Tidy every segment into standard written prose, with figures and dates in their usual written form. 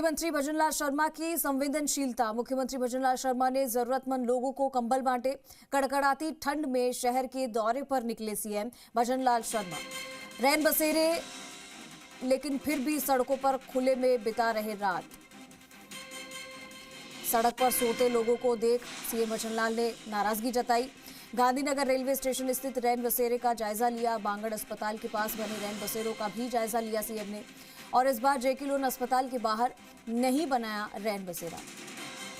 मुख्यमंत्री भजनलाल शर्मा की संवेदनशीलता। मुख्यमंत्री भजनलाल शर्मा ने जरूरतमंद लोगों को कंबल बांटे। कड़कड़ाती ठंड में शहर के दौरे पर निकले सीएम भजनलाल शर्मा। रैन बसेरे लेकिन फिर भी सड़कों पर खुले में बिता रहे रात। सड़क पर सोते लोगों को देख सीएम भजनलाल ने नाराजगी जताई। गांधीनगर रेलवे स्टेशन स्थित रैन बसेरे का जायजा लिया। बांगड़ अस्पताल के पास बने रैन बसेरों का भी जायजा लिया सीएम ने। और इस बार जेके लोन अस्पताल के बाहर नहीं बनाया रैन बसेरा।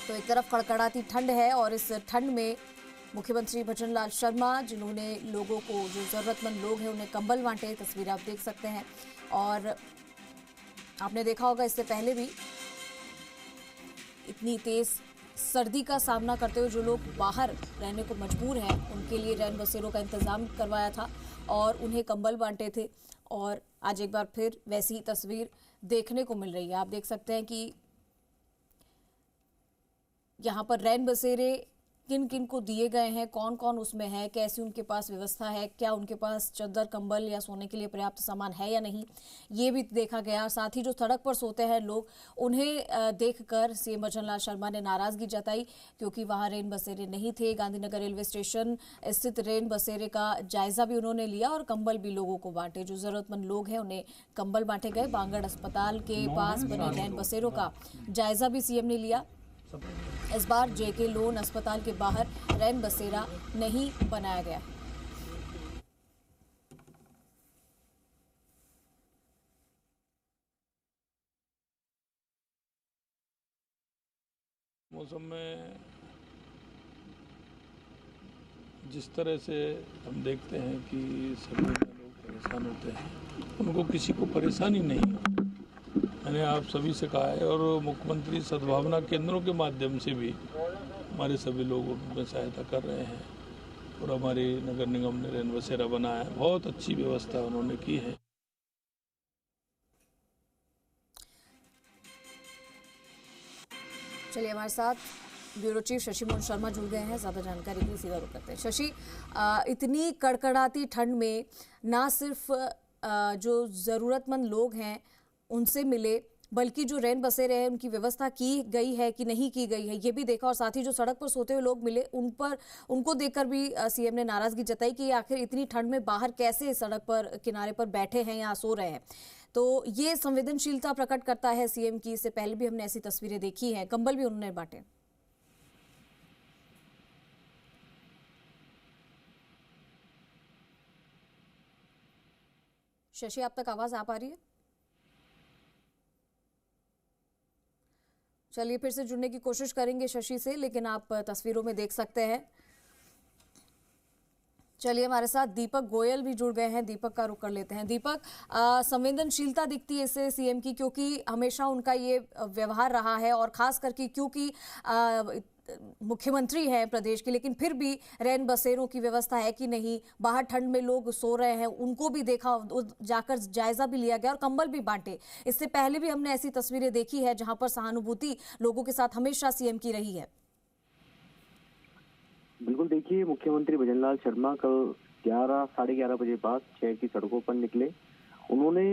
तो एक तरफ कड़कड़ाती ठंड है और इस ठंड में मुख्यमंत्री भजनलाल शर्मा जिन्होंने लोगों को, जो जरूरतमंद लोग हैं उन्हें कंबल बांटे, तस्वीर आप देख सकते हैं। और आपने देखा होगा इससे पहले भी इतनी तेज सर्दी का सामना करते हुए जो लोग बाहर रहने को मजबूर हैं उनके लिए रैन बसेरों का इंतजाम करवाया था और उन्हें कंबल बांटे थे। और आज एक बार फिर वैसी ही तस्वीर देखने को मिल रही है। आप देख सकते हैं कि यहाँ पर रैन बसेरे किन किन को दिए गए हैं, कौन कौन उसमें है, कैसी उनके पास व्यवस्था है, क्या उनके पास चद्दर, कंबल या सोने के लिए पर्याप्त सामान है या नहीं, ये भी देखा गया। साथ ही जो सड़क पर सोते हैं लोग, उन्हें देखकर सीएम भजनलाल शर्मा ने नाराजगी जताई क्योंकि वहां रैन बसेरे नहीं थे। गांधीनगर रेलवे स्टेशन स्थित रैन बसेरे का जायजा भी उन्होंने लिया और कंबल भी लोगों को बांटे। जो जरूरतमंद लोग हैं उन्हें कंबल बांटे गए। बांगड़ अस्पताल के पास बने रैन बसेरों का जायजा भी सीएम ने लिया। इस बार जेके लोन अस्पताल के बाहर रैन बसेरा नहीं बनाया गया। मौसम में जिस तरह से हम देखते हैं कि सभी में लोग परेशान होते हैं, उनको किसी को परेशानी नहीं है। मैंने आप सभी से कहा है और मुख्यमंत्री सद्भावना केंद्रों के माध्यम से भी हमारे सभी लोगों में सहायता कर रहे हैं और हमारी नगर निगम ने रैन बसेरा बनाया है। बहुत अच्छी व्यवस्था उन्होंने की है। चलिए हमारे साथ ब्यूरो चीफ शशि मोहन शर्मा जुड़ गए हैं। ज़्यादा जानकारी के लिए सीधा रुक करते हैं। शशि, इतनी कड़कड़ाती ठंड में ना सिर्फ जो ज़रूरतमंद लोग हैं उनसे मिले, बल्कि जो रैन बसेरे हैं उनकी व्यवस्था की गई है कि नहीं की गई है ये भी देखा। और साथ ही जो सड़क पर सोते हुए लोग मिले उनको देखकर भी सीएम ने नाराजगी जताई कि आखिर इतनी ठंड में बाहर कैसे सड़क पर किनारे पर बैठे हैं या सो रहे हैं। तो ये संवेदनशीलता प्रकट करता है सीएम की। इससे पहले भी हमने ऐसी तस्वीरें देखी हैं, कंबल भी उन्होंने बांटे। शशि, आप तक आवाज आ पा रही है? चलिए फिर से जुड़ने की कोशिश करेंगे शशि से, लेकिन आप तस्वीरों में देख सकते हैं। चलिए हमारे साथ दीपक गोयल भी जुड़ गए हैं। दीपक का रुख कर लेते हैं। दीपक, संवेदनशीलता दिखती है इससे सीएम की, क्योंकि हमेशा उनका ये व्यवहार रहा है और खास करके क्योंकि मुख्यमंत्री हैं प्रदेश के, लेकिन फिर भी रैन बसेरों की व्यवस्था है कि नहीं, बाहर ठंड में लोग सो रहे हैं उनको भी देखा, जाकर जायजा भी लिया गया और कंबल भी बांटे। इससे पहले भी हमने ऐसी तस्वीरें देखी है जहां पर सहानुभूति लोगों के साथ हमेशा सीएम की रही है। बिल्कुल, देखिए मुख्यमंत्री भजनलाल शर्मा कल साढ़े 11 बजे बाद शहर की सड़कों पर निकले। उन्होंने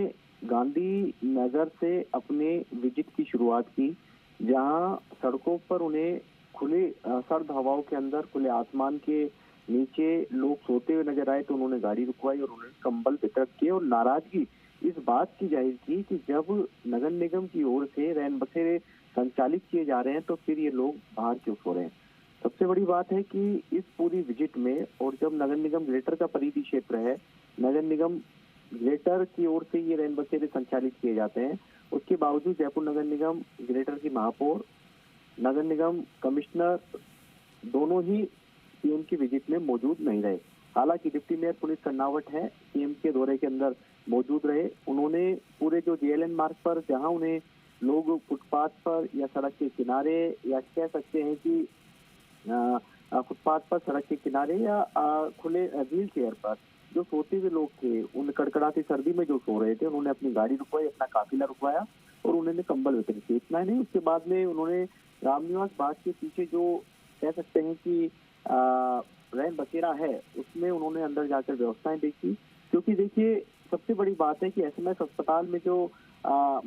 गांधी नगर से अपने विजिट की शुरुआत की, जहां सड़कों पर उन्हें खुले सर्द हवाओं के अंदर, खुले आसमान के नीचे लोग सोते हुए नजर आए तो उन्होंने गाड़ी रुकवाई और उन्होंने कंबल वितरित किए और नाराजगी इस बात की जाहिर की कि जब नगर निगम की ओर से रैन बसेरे संचालित किए जा रहे हैं तो फिर ये लोग बाहर क्यों सो रहे हैं। सबसे बड़ी बात है कि इस पूरी विजिट में, और जब नगर निगम ग्रेटर का परिधि क्षेत्र है, नगर निगम ग्रेटर की ओर से ये रैन बसेरे संचालित किए जाते हैं, उसके बावजूद जयपुर नगर निगम ग्रेटर की महापौर, नगर निगम कमिश्नर दोनों ही सीएम की विजिट में मौजूद नहीं रहे। हालांकि डिप्टी मेयर पुनीत कर्नावट है सीएम के दौरे के अंदर मौजूद रहे। उन्होंने पूरे जो जेएलएन मार्ग पर, जहां उन्हें लोग फुटपाथ पर या सड़क के किनारे, या कह सकते हैं कि फुटपाथ पर, सड़क के किनारे या खुले व्हील चेयर पर जो सोते हुए लोग थे, उन कड़कड़ाती सर्दी में जो सो रहे थे, उन्होंने अपनी गाड़ी रुकवाई, अपना काफिला रुकवाया और उन्होंने कंबल वितरित किए। इतना नहीं, उसके बाद में उन्होंने रामनिवास बाग के पीछे जो कह सकते हैं कि रैन बसेरा है, उसमें उन्होंने अंदर जाकर व्यवस्थाएं देखी। क्योंकि देखिए सबसे बड़ी बात है कि एसएमएस अस्पताल में जो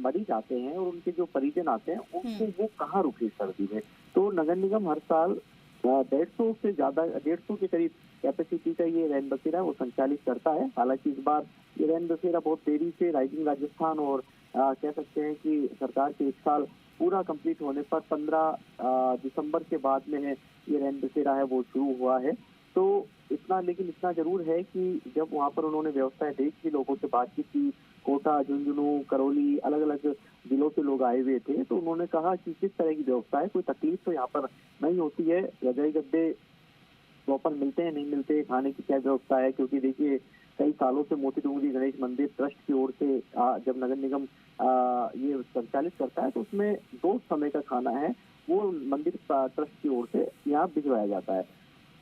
मरीज आते हैं और उनके जो परिजन आते हैं उनको वो कहाँ रुके सर्दी में। तो नगर निगम हर साल 150 से ज्यादा 150 के करीब कैपेसिटी का ये रैन बसेरा वो संचालित करता है। हालांकि इस बार ये रैन बसेरा बहुत देरी से राइजिंग राजस्थान और कह सकते हैं कि सरकार के 1 साल पूरा कंप्लीट होने पर 15 दिसंबर के बाद में है ये रैन बसेरा है वो शुरू हुआ है। तो लेकिन इतना जरूर है कि जब वहाँ पर उन्होंने व्यवस्थाएं देखी, लोगों से बातचीत की, कोटा, झुंझुनू, करौली, अलग अलग जिलों से लोग आए हुए थे, तो उन्होंने कहा कि किस तरह की व्यवस्था है, कोई तकलीफ तो यहाँ पर नहीं होती है, रजाई गद्दे प्रॉपर मिलते हैं नहीं मिलते, खाने की क्या व्यवस्था है। क्योंकि देखिए कई सालों से मोती डूंगरी गणेश मंदिर ट्रस्ट की ओर से जब नगर निगम ये संचालित करता है तो उसमें 2 समय का खाना है वो मंदिर ट्रस्ट की ओर से यहाँ भिजवाया जाता है।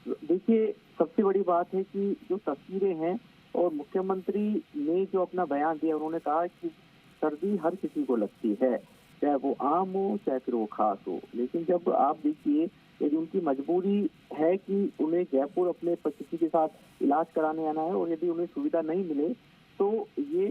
देखिए सबसे बड़ी बात है कि जो तस्वीरें हैं और मुख्यमंत्री ने जो अपना बयान दिया, उन्होंने कहा कि सर्दी हर किसी को लगती है, चाहे वो आम हो चाहे फिर वो खास हो। लेकिन जब आप देखिए यदि उनकी मजबूरी है कि उन्हें जयपुर अपने किसी के साथ इलाज कराने आना है और यदि उन्हें सुविधा नहीं मिले तो ये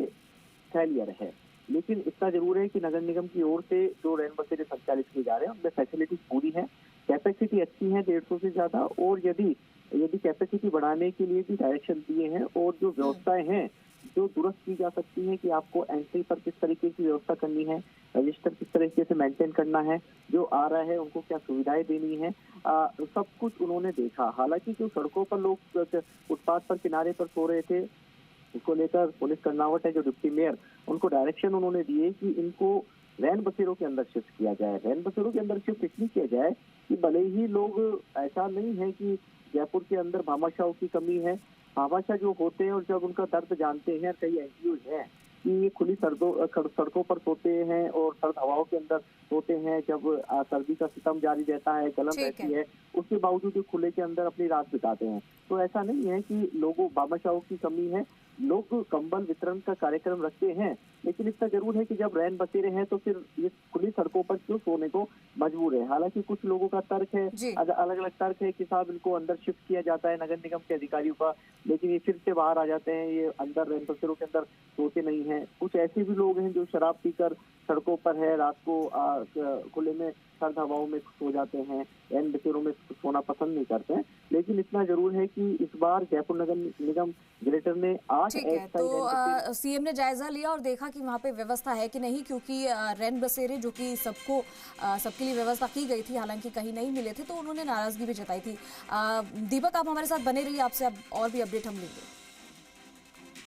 फेलियर है। लेकिन इतना जरूर है कि नगर निगम की ओर से जो रैन बसेरे संचालित किए जा रहे हैं उनमें फैसिलिटीज पूरी है, कैपेसिटी अच्छी है 150 से ज्यादा, और यदि कैपेसिटी बढ़ाने के लिए भी डायरेक्शन दिए हैं और जो व्यवस्थाएं हैं जो दुरुस्त की जा सकती है कि आपको एंट्री पर किस तरीके की व्यवस्था करनी है, रजिस्टर किस तरीके से मेंटेन करना है, जो आ रहा है उनको क्या सुविधाएं देनी है, सब कुछ उन्होंने देखा। हालांकि जो सड़कों पर लोग फुटपाथ पर किनारे पर सो रहे थे उसको लेकर पुलिस कर्नावट है जो डिप्टी मेयर, उनको डायरेक्शन उन्होंने दिए कि इनको रैन बसेरों के अंदर शिफ्ट किया जाए। रैन बसेरों के अंदर शिफ्ट इसलिए किया जाए कि भले ही लोग, ऐसा नहीं है कि जयपुर के अंदर भामाशाहों की कमी है, भामाशाह जो होते हैं और जब उनका दर्द जानते हैं, कई एनजीओ हैं कि ये खुली सड़कों पर सोते हैं और सर्द हवाओं के अंदर सोते हैं, जब सर्दी का सितम जारी रहता है, गलन रहती है, उसके बावजूद खुले के अंदर अपनी रात बिताते हैं। तो ऐसा नहीं है कि लोगों भामाशाहों की कमी है, लोग कंबल वितरण का कार्यक्रम रखते हैं। लेकिन इतना जरूर है कि जब रैन बसेरे हैं तो फिर ये खुली सड़कों पर क्यों सोने को मजबूर है। हालांकि कुछ लोगों का तर्क है, अलग अलग तर्क है कि साहब इनको अंदर शिफ्ट किया जाता है नगर निगम के अधिकारियों का, लेकिन ये फिर से बाहर आ जाते हैं, ये अंदर रैन बसेरों के अंदर सोते नहीं है। कुछ ऐसे भी लोग हैं जो शराब पीकर सड़कों पर है, रात को खुले में सर्द हवाओं में सो जाते हैं, रैन बसेरों में सोना पसंद नहीं करते हैं। लेकिन इतना जरूर है कि इस बार जयपुर नगर निगम ग्रेटर ने 8 तो सीएम ने जायजा लिया और देखा कि वहाँ पे व्यवस्था है कि नहीं, क्योंकि रैन बसेरे जो कि सबके लिए व्यवस्था की गई थी, हालांकि कहीं नहीं मिले थे, तो उन्होंने नाराजगी भी जताई थी। दीपक आप हमारे साथ बने रहिए, आपसे अब और भी अपडेट हम लेंगे।